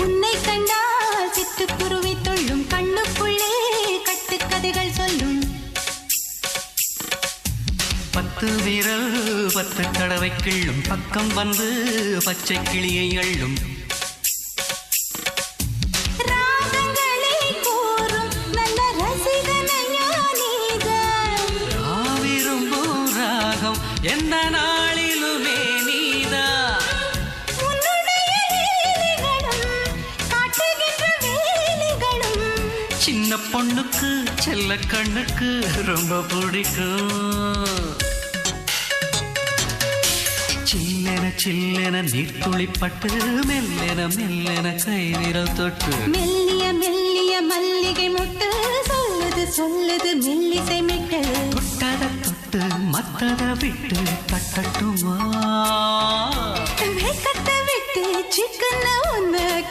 உன்னை கண்டால் சிட்டுக்குருவி தொள்ளும் கண்ணுக்குள்ளே கட்டுக்கதைகள் சொல்லும் 10 விரல் 10 தடவை கிள்ளும் பக்கம் வந்து பச்சை கிளியை அள்ளும் ராகங்களை கூறும் நல்ல ரசிகனையா நீதான். நான் விரும்பும் ராகம் எந்த நாளிலுமே நீதான். உன்னுடைய லீலைகளும் காட்டுகின்ற வேலைகளும் சின்ன பொண்ணுக்கு செல்ல கண்ணுக்கு ரொம்ப பிடிக்கும். சில்லென சில்லென நீர்த்துளிப்பட்டு மெல்லென மெல்லென கை விரல் தொட்டு மெல்லிய மெல்லிய மல்லிகை முட்டு சொல்லுது சொல்லுது மெல்லிசை மெட்டு தொட்டத தொட்டு மத்தத விட்டு தட்டட்டுமா வெக்கத்தை விட்டு சிக்கன ஒன்று